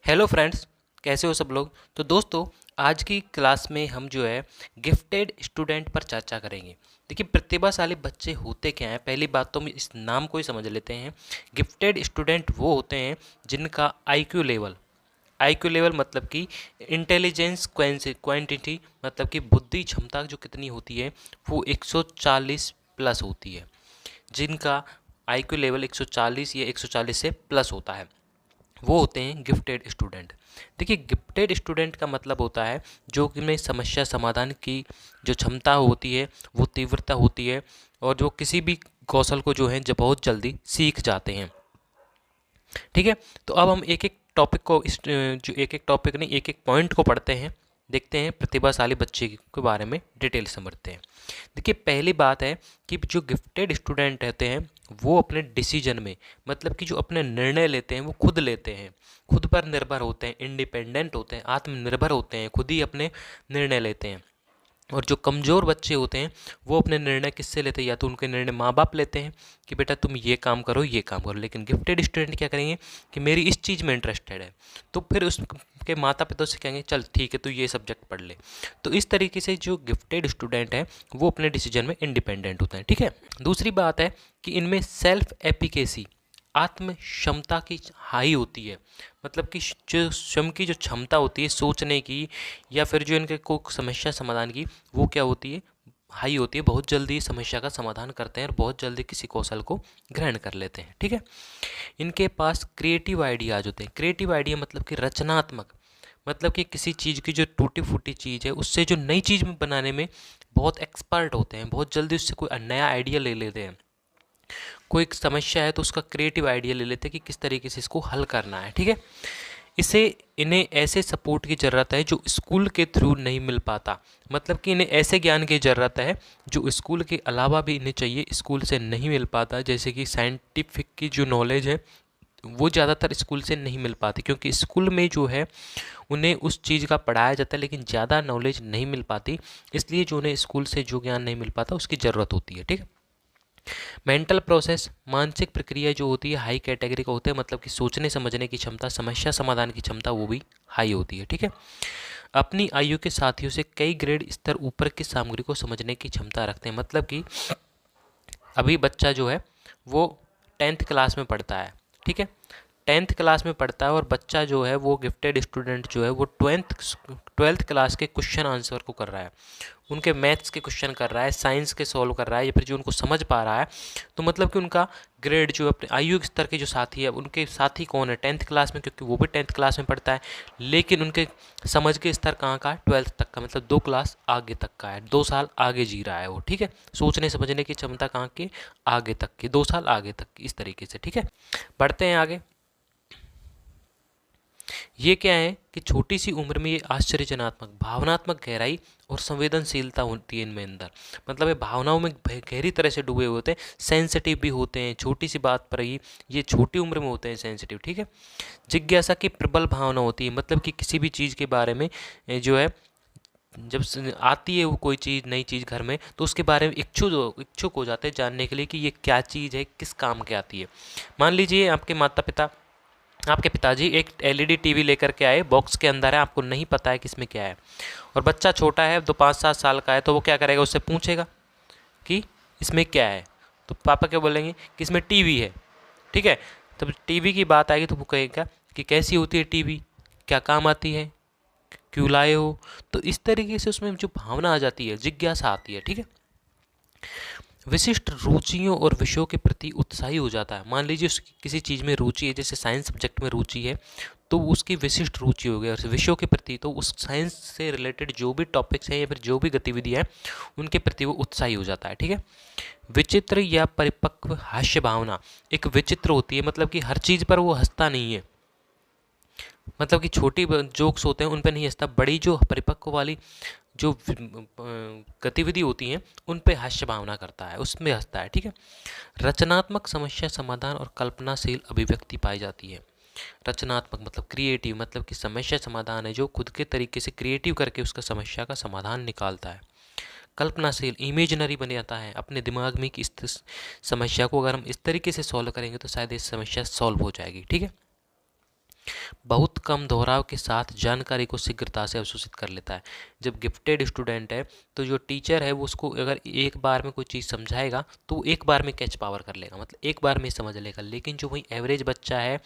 Hello friends, कैसे हो सब लोग। तो दोस्तों, आज की क्लास में हम जो है गिफ्टेड स्टूडेंट पर चर्चा करेंगे। देखिए, प्रतिभाशाली बच्चे होते क्या हैं। पहली बात तो हम इस नाम को ही समझ लेते हैं। गिफ्टेड स्टूडेंट वो होते हैं जिनका आईक्यू लेवल मतलब कि इंटेलिजेंस क्वांटिटी मतलब कि बुद्धि क्षमता जो कितनी होती है वो 140 प्लस होती है। जिनका आईक्यू लेवल 140 या 140 से प्लस होता है वो होते हैं गिफ्टेड स्टूडेंट। देखिए, गिफ्टेड स्टूडेंट का मतलब होता है जो कि में समस्या समाधान की जो क्षमता होती है वो तीव्रता होती है और जो किसी भी कौशल को जो है जब बहुत जल्दी सीख जाते हैं। ठीक है, तो अब हम एक एक टॉपिक को जो एक एक टॉपिक नहीं एक एक पॉइंट को पढ़ते हैं, देखते हैं प्रतिभाशाली बच्चे के बारे में डिटेल समझते हैं। देखिए, पहली बात है कि जो गिफ्टेड स्टूडेंट रहते हैं वो अपने डिसीजन में मतलब कि जो अपने निर्णय लेते हैं वो खुद लेते हैं, खुद पर निर्भर होते हैं, इंडिपेंडेंट होते हैं, आत्मनिर्भर होते हैं, खुद ही अपने निर्णय लेते हैं। और जो कमज़ोर बच्चे होते हैं वो अपने निर्णय किससे लेते हैं, या तो उनके निर्णय माँ बाप लेते हैं कि बेटा तुम ये काम करो ये काम करो। लेकिन गिफ्टेड स्टूडेंट क्या करेंगे कि मेरी इस चीज़ में इंटरेस्टेड है, तो फिर उसके माता पिता से कहेंगे चल ठीक है तू ये सब्जेक्ट पढ़ ले। तो इस तरीके से जो गिफ्टेड स्टूडेंट है वो अपने डिसीजन में इंडिपेंडेंट होते हैं। ठीक है, दूसरी बात है कि इनमें सेल्फ एफिकेसी आत्म क्षमता की हाई होती है। मतलब कि जो स्वयं की जो क्षमता होती है सोचने की या फिर जो इनके को समस्या समाधान की वो क्या होती है, हाई होती है। बहुत जल्दी समस्या का समाधान करते हैं और बहुत जल्दी किसी कौशल को ग्रहण कर लेते हैं। ठीक है, इनके पास क्रिएटिव आइडियाज होते हैं। क्रिएटिव आइडिया मतलब कि रचनात्मक, मतलब कि किसी चीज़ की जो टूटी फूटी चीज़ है उससे जो नई चीज़ बनाने में बहुत एक्सपर्ट होते हैं, बहुत जल्दी उससे कोई नया आइडिया ले लेते हैं। कोई एक समस्या है तो उसका क्रिएटिव आइडिया ले लेते हैं कि किस तरीके से इसको हल करना है। ठीक है, इसे इन्हें ऐसे सपोर्ट की ज़रूरत है जो स्कूल के थ्रू नहीं मिल पाता। मतलब कि इन्हें ऐसे ज्ञान की ज़रूरत है जो स्कूल के अलावा भी इन्हें चाहिए, स्कूल से नहीं मिल पाता। जैसे कि साइंटिफिक की जो नॉलेज है वो ज़्यादातर स्कूल से नहीं मिल पाती, क्योंकि स्कूल में जो है उन्हें उस चीज़ का पढ़ाया जाता है लेकिन ज़्यादा नॉलेज नहीं मिल पाती। इसलिए जो उन्हें स्कूल से जो ज्ञान नहीं मिल पाता उसकी ज़रूरत होती है। ठीक है, मेंटल प्रोसेस मानसिक प्रक्रिया जो होती है हाई कैटेगरी का होता है। मतलब कि सोचने समझने की क्षमता, समस्या समाधान की क्षमता वो भी हाई होती है। ठीक है, अपनी आयु के साथियों से कई ग्रेड स्तर ऊपर की सामग्री को समझने की क्षमता रखते हैं। मतलब कि अभी बच्चा जो है वो 10th क्लास में पढ़ता है। ठीक है, 10th क्लास में पढ़ता है और बच्चा जो है वो गिफ्टेड स्टूडेंट जो है वो ट्वेल्थ क्लास के क्वेश्चन आंसर को कर रहा है, उनके मैथ्स के क्वेश्चन कर रहा है, साइंस के सॉल्व कर रहा है, या फिर जो उनको समझ पा रहा है। तो मतलब कि उनका ग्रेड जो अपने आयु स्तर के जो साथी है उनके साथी कौन है 10th क्लास में, क्योंकि वो भी 10th क्लास में पढ़ता है। लेकिन उनके समझ के स्तर कहाँ का है, 12th तक का, मतलब 2 क्लास आगे तक का है, 2 साल आगे जी रहा है वो। ठीक है, सोचने समझने की क्षमता कहाँ की, आगे तक की, 2 साल आगे तक की, इस तरीके से। ठीक है, बढ़ते हैं आगे। ये क्या है कि छोटी सी उम्र में ये आश्चर्यजनात्मक भावनात्मक गहराई और संवेदनशीलता होती है इनमें अंदर। मतलब ये भावनाओं में गहरी तरह से डूबे हुए होते हैं, सेंसिटिव भी होते हैं। छोटी सी बात पर ही ये छोटी उम्र में होते हैं सेंसिटिव। ठीक है, जिज्ञासा की प्रबल भावना होती है। मतलब कि किसी भी चीज़ के बारे में जो है जब आती है वो कोई चीज़ नई चीज़ घर में, तो उसके बारे में इच्छुक हो जाते हैं जानने के लिए कि ये क्या चीज़ है, किस काम की आती है। मान लीजिए आपके पिताजी एक एलईडी टीवी लेकर के आए, बॉक्स के अंदर है, आपको नहीं पता है कि इसमें क्या है, और बच्चा छोटा है तो 5-7 साल का है, तो वो क्या करेगा, उससे पूछेगा कि इसमें क्या है। तो पापा क्या बोलेंगे कि इसमें टीवी है। ठीक है, तब टीवी की बात आएगी तो वो कहेगा कि कैसी होती है टीवी, क्या काम आती है, क्यों लाए हो। तो इस तरीके से उसमें जो भावना आ जाती है, जिज्ञासा आती है। ठीक है, विशिष्ट रुचियों और विषयों के प्रति उत्साही हो जाता है। मान लीजिए उसकी किसी चीज़ में रुचि है, जैसे साइंस सब्जेक्ट में रुचि है, तो उसकी विशिष्ट रुचि हो गई और विषयों के प्रति, तो उस साइंस से रिलेटेड जो भी टॉपिक्स हैं या फिर जो भी गतिविधि है उनके प्रति वो उत्साही हो जाता है। ठीक है, विचित्र या परिपक्व हास्य भावना एक विचित्र होती है। मतलब कि हर चीज़ पर वो हंसता नहीं है, मतलब कि छोटी जोक्स होते हैं उन पर नहीं हंसता, बड़ी जो परिपक्व वाली जो गतिविधि होती हैं उन पे हास्य भावना करता है, उसमें हंसता है। ठीक है, रचनात्मक समस्या समाधान और कल्पनाशील अभिव्यक्ति पाई जाती है। रचनात्मक मतलब क्रिएटिव, मतलब कि समस्या समाधान है जो खुद के तरीके से क्रिएटिव करके उसका समस्या का समाधान निकालता है। कल्पनाशील इमेजिनरी बन जाता है अपने दिमाग में कि इस समस्या को अगर हम इस तरीके से सॉल्व करेंगे तो शायद ये समस्या सॉल्व हो जाएगी। ठीक है, बहुत कम दोहराव के साथ जानकारी को शीघ्रता से अवशोषित कर लेता है। जब गिफ्टेड स्टूडेंट है तो जो टीचर है वो उसको अगर एक बार में कोई चीज़ समझाएगा तो वो एक बार में कैच पावर कर लेगा, मतलब एक बार में समझ लेगा। लेकिन जो वही एवरेज बच्चा है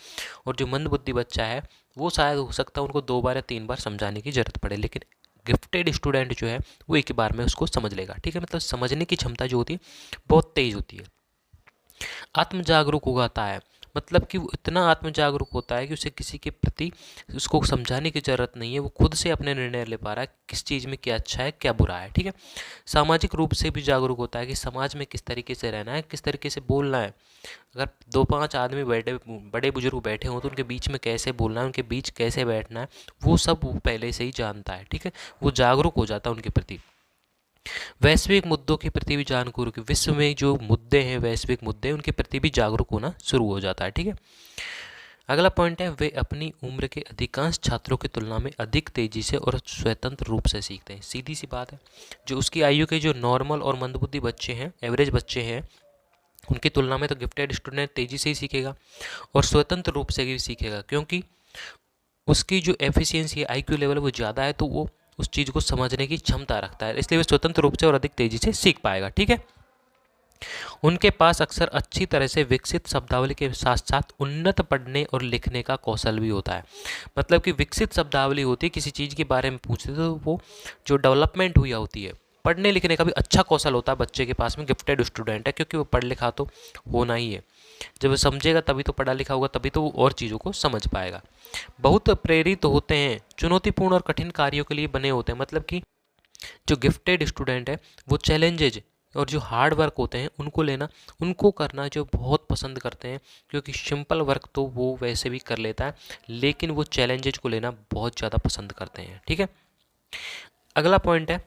और जो मंदबुद्धि बच्चा है वो शायद हो सकता है उनको 2 बार या 3 बार समझाने की ज़रूरत पड़े, लेकिन गिफ्टेड स्टूडेंट जो है वो एक ही बार में उसको समझ लेगा। ठीक है, मतलब समझने की क्षमता जो होती है बहुत तेज़ होती है। आत्म जागरूक हो जाता है, मतलब कि वो इतना आत्म जागरूक होता है कि उसे किसी के प्रति उसको समझाने की ज़रूरत नहीं है, वो खुद से अपने निर्णय ले पा रहा है किस चीज़ में क्या अच्छा है क्या बुरा है। ठीक है, सामाजिक रूप से भी जागरूक होता है कि समाज में किस तरीके से रहना है, किस तरीके से बोलना है। अगर 2-5 आदमी बैठे, बड़े बुजुर्ग बैठे हों तो उनके बीच में कैसे बोलना है, उनके बीच कैसे बैठना है, वो सब वो पहले से ही जानता है। ठीक है, वो जागरूक हो जाता है उनके प्रति। वैश्विक मुद्दों के प्रति भी जागरूक, विश्व में जो मुद्दे हैं, वैश्विक मुद्दे, उनके प्रति भी जागरूक होना शुरू हो जाता है। ठीक है, अगला पॉइंट है वे अपनी उम्र के अधिकांश छात्रों की तुलना में अधिक तेजी से और स्वतंत्र रूप से सीखते हैं। सीधी सी बात है, जो उसकी आयु के जो नॉर्मल और मंदबुद्धि बच्चे हैं, एवरेज बच्चे हैं, उनकी तुलना में तो गिफ्टेड स्टूडेंट तेजी से ही सीखेगा और स्वतंत्र रूप से भी सीखेगा, क्योंकि उसकी जो एफिशिएंसी है, आईक्यू लेवल वो ज़्यादा है, तो वो उस चीज़ को समझने की क्षमता रखता है, इसलिए वो स्वतंत्र रूप से और अधिक तेजी से सीख पाएगा। ठीक है, उनके पास अक्सर अच्छी तरह से विकसित शब्दावली के साथ साथ उन्नत पढ़ने और लिखने का कौशल भी होता है। मतलब कि विकसित शब्दावली होती है, किसी चीज़ के बारे में पूछते तो वो जो डेवलपमेंट हुई होती है, पढ़ने लिखने का भी अच्छा कौशल होता है बच्चे के पास में, गिफ्टेड स्टूडेंट है, क्योंकि वो पढ़ लिखा तो होना ही है। जब वो समझेगा तभी तो पढ़ा लिखा होगा, तभी तो वो और चीज़ों को समझ पाएगा। बहुत प्रेरित होते हैं, चुनौतीपूर्ण और कठिन कार्यों के लिए बने होते हैं। मतलब कि जो गिफ्टेड स्टूडेंट है वो चैलेंजेज और जो हार्ड वर्क होते हैं उनको लेना, उनको करना जो बहुत पसंद करते हैं, क्योंकि सिंपल वर्क तो वो वैसे भी कर लेता है, लेकिन वो चैलेंजेज को लेना बहुत ज़्यादा पसंद करते हैं। ठीक है, अगला पॉइंट है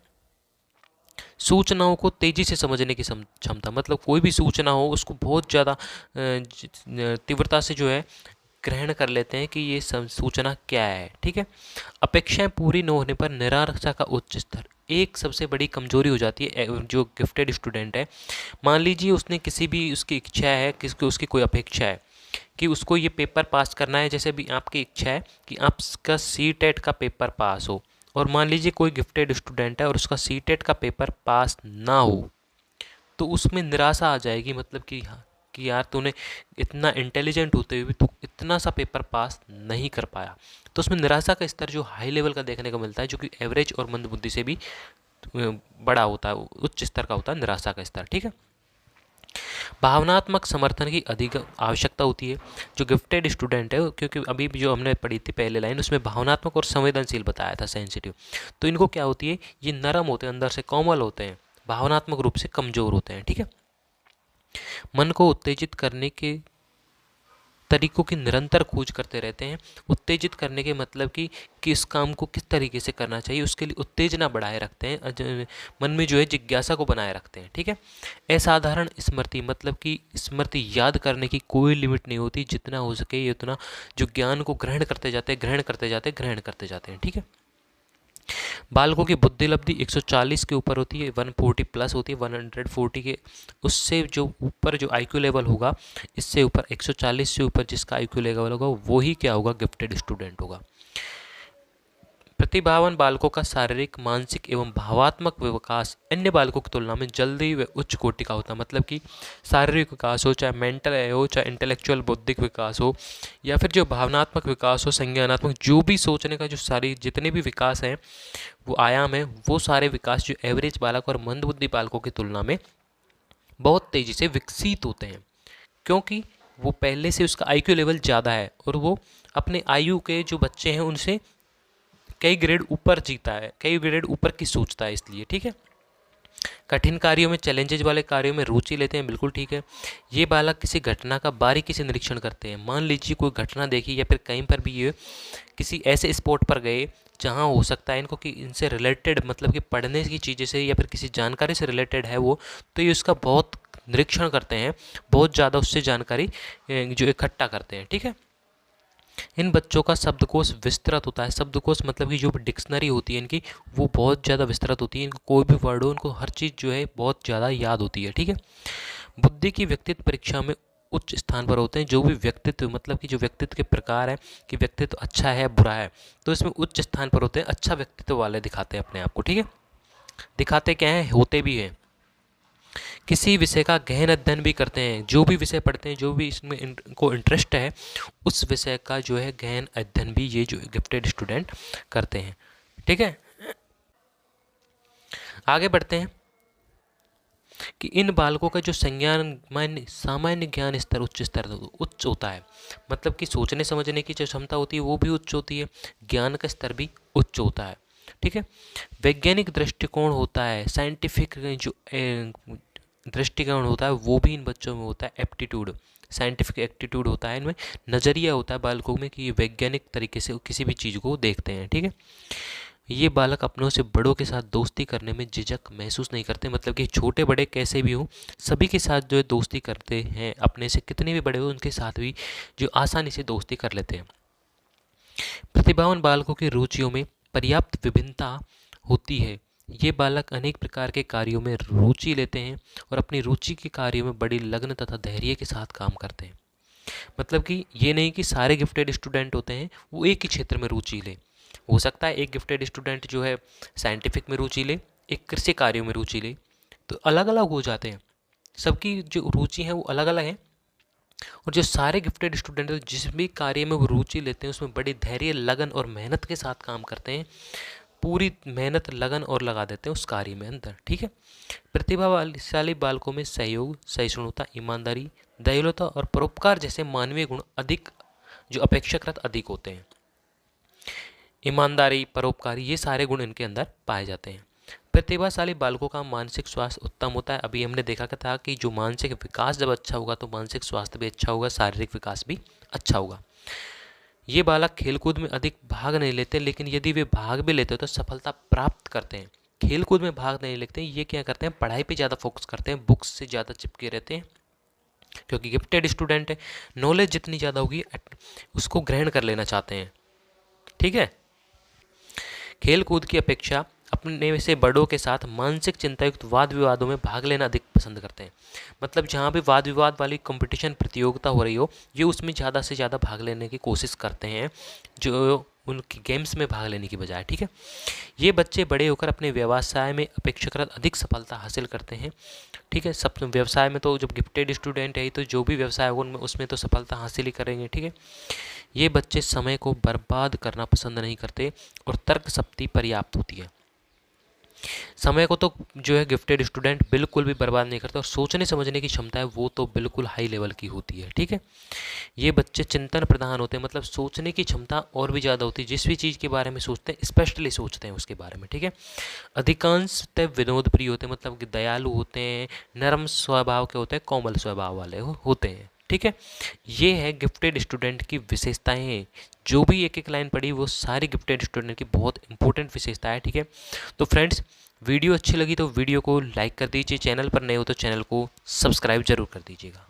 सूचनाओं को तेज़ी से समझने की क्षमता। मतलब कोई भी सूचना हो उसको बहुत ज़्यादा तीव्रता से जो है ग्रहण कर लेते हैं कि ये सूचना क्या है। ठीक है, अपेक्षाएं पूरी न होने पर निराशा का उच्च स्तर एक सबसे बड़ी कमजोरी हो जाती है जो गिफ्टेड स्टूडेंट है। मान लीजिए उसने किसी भी, उसकी इच्छा है, किसकी उसकी कोई अपेक्षा है कि उसको ये पेपर पास करना है, जैसे भी आपकी इच्छा है कि आपका सी-टेट का पेपर पास हो, और मान लीजिए कोई गिफ्टेड स्टूडेंट है और उसका सी-टेट का पेपर पास ना हो, तो उसमें निराशा आ जाएगी। मतलब कि हाँ, कि यार तूने इतना इंटेलिजेंट होते हुए भी तू इतना सा पेपर पास नहीं कर पाया, तो उसमें निराशा का स्तर जो हाई लेवल का देखने को मिलता है, जो कि एवरेज और मंदबुद्धि से भी बड़ा होता है, उच्च स्तर का होता है निराशा का स्तर। ठीक है, भावनात्मक समर्थन की अधिक आवश्यकता होती है जो गिफ्टेड स्टूडेंट है, क्योंकि अभी भी जो हमने पढ़ी थी पहले लाइन, उसमें भावनात्मक और संवेदनशील बताया था, सेंसिटिव। तो इनको क्या होती है, ये नरम होते हैं, अंदर से कोमल होते हैं, भावनात्मक रूप से कमज़ोर होते हैं। ठीक है, मन को उत्तेजित करने के तरीकों की निरंतर खोज करते रहते हैं। उत्तेजित करने के मतलब कि इस काम को किस तरीके से करना चाहिए, उसके लिए उत्तेजना बढ़ाए रखते हैं, मन में जो है जिज्ञासा को बनाए रखते हैं। ठीक है, असाधारण स्मृति, मतलब कि स्मृति याद करने की कोई लिमिट नहीं होती, जितना हो सके ये उतना जो ज्ञान को ग्रहण करते जाते हैं, ग्रहण करते जाते हैं, ग्रहण करते जाते हैं। ठीक है, बालकों की बुद्धि लब्धि 140 के ऊपर होती है, 140 प्लस होती है, 140 के उससे जो ऊपर जो आईक्यू लेवल होगा, इससे ऊपर 140 से ऊपर जिसका आईक्यू लेवल होगा वो ही क्या होगा, गिफ्टेड स्टूडेंट होगा। प्रतिभावान बालकों का शारीरिक, मानसिक एवं भावात्मक विकास अन्य बालकों की तुलना में जल्दी व उच्च कोटि का होता है। मतलब कि शारीरिक विकास हो, चाहे मेंटल हो, चाहे इंटेलेक्चुअल बौद्धिक विकास हो, या फिर जो भावनात्मक विकास हो, संज्ञानात्मक, जो भी सोचने का जो सारी जितने भी विकास हैं, वो आयाम है, वो सारे विकास जो एवरेज बालक और मंदबुद्धि बालकों की तुलना में बहुत तेज़ी से विकसित होते हैं, क्योंकि वो पहले से उसका आईक्यू लेवल ज़्यादा है और वो अपने आयु के जो बच्चे हैं उनसे कई ग्रेड ऊपर जीता है, कई ग्रेड ऊपर की सोचता है, इसलिए। ठीक है, कठिन कार्यों में, चैलेंजेस वाले कार्यों में रुचि लेते हैं, बिल्कुल ठीक है। ये बालक किसी घटना का बारीकी से निरीक्षण करते हैं। मान लीजिए कोई घटना देखी या फिर कहीं पर भी ये किसी ऐसे स्पॉट पर गए जहाँ हो सकता है इनको कि इनसे रिलेटेड, मतलब कि पढ़ने की चीज़ें से या फिर किसी जानकारी से रिलेटेड है वो, तो ये उसका बहुत निरीक्षण करते हैं, बहुत ज़्यादा उससे जानकारी जो इकट्ठा करते हैं। ठीक है, इन बच्चों का शब्दकोश विस्तृत होता है। शब्दकोश मतलब कि जो डिक्शनरी होती है इनकी, वो बहुत ज़्यादा विस्तृत होती है, इनको कोई भी वर्ड हो उनको हर चीज़ जो है बहुत ज़्यादा याद होती है। ठीक है, बुद्धि की व्यक्तित्व परीक्षा में उच्च स्थान पर होते हैं। जो भी व्यक्तित्व, मतलब कि जो व्यक्तित्व के प्रकार है कि व्यक्तित्व अच्छा है बुरा है, तो इसमें उच्च स्थान पर होते हैं, अच्छा व्यक्तित्व वाले दिखाते हैं अपने आप को। ठीक है, दिखाते क्या है, होते भी हैं। किसी विषय का गहन अध्ययन भी करते हैं, जो भी विषय पढ़ते हैं, जो भी इसमें इनको इंटरेस्ट है, उस विषय का जो है गहन अध्ययन भी ये जो गिफ्टेड स्टूडेंट करते हैं। ठीक है, आगे बढ़ते हैं कि इन बालकों का जो सामान्य ज्ञान स्तर उच्च होता है। मतलब कि सोचने समझने की जो क्षमता होती है वो भी उच्च होती है, ज्ञान का स्तर भी उच्च होता है। ठीक है, वैज्ञानिक दृष्टिकोण होता है, साइंटिफिक जो दृष्टिकोण होता है वो भी इन बच्चों में होता है। एप्टीट्यूड, साइंटिफिक एप्टीट्यूड होता है इनमें, नज़रिया होता है बालकों में कि ये वैज्ञानिक तरीके से किसी भी चीज़ को देखते हैं। ठीक है, ये बालक अपनों से बड़ों के साथ दोस्ती करने में झिझक महसूस नहीं करते। मतलब कि छोटे बड़े कैसे भी हों, सभी के साथ जो है दोस्ती करते हैं, अपने से कितने भी बड़े हो उनके साथ भी जो आसानी से दोस्ती कर लेते हैं। प्रतिभावान बालकों की रुचियों में पर्याप्त विभिन्नता होती है। ये बालक अनेक प्रकार के कार्यों में रुचि लेते हैं और अपनी रुचि के कार्यों में बड़ी लगन तथा धैर्य के साथ काम करते हैं। मतलब कि ये नहीं कि सारे गिफ्टेड स्टूडेंट होते हैं वो एक ही क्षेत्र में रुचि ले। हो सकता है एक गिफ्टेड स्टूडेंट जो है साइंटिफिक में रुचि ले, एक कृषि कार्यों में रुचि ले, तो अलग अलग हो जाते हैं। सबकी जो रुचि है वो अलग अलग है। और जो सारे गिफ्टेड स्टूडेंट हैं जिस भी कार्य में वो रुचि लेते हैं उसमें बड़ी धैर्य, लगन और मेहनत के साथ काम करते हैं, पूरी मेहनत लगन और लगा देते हैं उस कार्य में अंदर। ठीक है, प्रतिभाशाली बालकों में सहयोग, सहिष्णुता, ईमानदारी, दयालुता और परोपकार जैसे मानवीय गुण अधिक जो अपेक्षाकृत अधिक होते हैं। ईमानदारी, परोपकारी, ये सारे गुण इनके अंदर पाए जाते हैं। प्रतिभाशाली बालकों का मानसिक स्वास्थ्य उत्तम होता है। अभी हमने देखा था कि जो मानसिक विकास जब अच्छा होगा तो मानसिक स्वास्थ्य भी अच्छा होगा, शारीरिक विकास भी अच्छा होगा। ये बालक खेलकूद में अधिक भाग नहीं लेते, लेकिन यदि वे भाग भी लेते हैं तो सफलता प्राप्त करते हैं। खेलकूद में भाग नहीं लेते, ये क्या करते हैं, पढ़ाई पे ज़्यादा फोकस करते हैं, बुक्स से ज़्यादा चिपके रहते हैं, क्योंकि गिफ्टेड स्टूडेंट है। नॉलेज जितनी ज़्यादा होगी उसको ग्रहण कर लेना चाहते हैं। ठीक है, खेल कूद की अपेक्षा अपने से बड़ों के साथ मानसिक चिंतायुक्त वाद विवादों में भाग लेना अधिक पसंद करते हैं। मतलब जहाँ भी वाद विवाद वाली कंपटीशन प्रतियोगिता हो रही हो, ये उसमें ज़्यादा से ज़्यादा भाग लेने की कोशिश करते हैं, जो उनकी गेम्स में भाग लेने की बजाय। ठीक है, ये बच्चे बड़े होकर अपने व्यवसाय में अपेक्षाकृत अधिक सफलता हासिल करते हैं। ठीक है, सब व्यवसाय में तो जब गिफ्टेड स्टूडेंट है तो जो भी व्यवसाय होगा उनमें उसमें तो सफलता हासिल ही करेंगे। ठीक है, ये बच्चे समय को बर्बाद करना पसंद नहीं करते और तर्क शक्ति पर्याप्त होती है। समय को तो जो है गिफ्टेड स्टूडेंट बिल्कुल भी बर्बाद नहीं करते और सोचने समझने की क्षमता है वो तो बिल्कुल हाई लेवल की होती है। ठीक है, ये बच्चे चिंतन प्रधान होते हैं, मतलब सोचने की क्षमता और भी ज़्यादा होती है। जिस भी चीज़ के बारे में सोचते हैं स्पेशली सोचते हैं उसके बारे में। ठीक है, अधिकांशतः विनोद प्रिय होते हैं, मतलब कि दयालु होते हैं, नरम स्वभाव के होते हैं, कोमल स्वभाव वाले होते हैं। ठीक है, ये है गिफ्टेड स्टूडेंट की विशेषताएं हैं। जो भी एक एक लाइन पढ़ी वो सारी गिफ्टेड स्टूडेंट की बहुत इंपॉर्टेंट विशेषता है। ठीक है, तो फ्रेंड्स वीडियो अच्छी लगी तो वीडियो को लाइक कर दीजिए, चैनल पर नए हो तो चैनल को सब्सक्राइब जरूर कर दीजिएगा।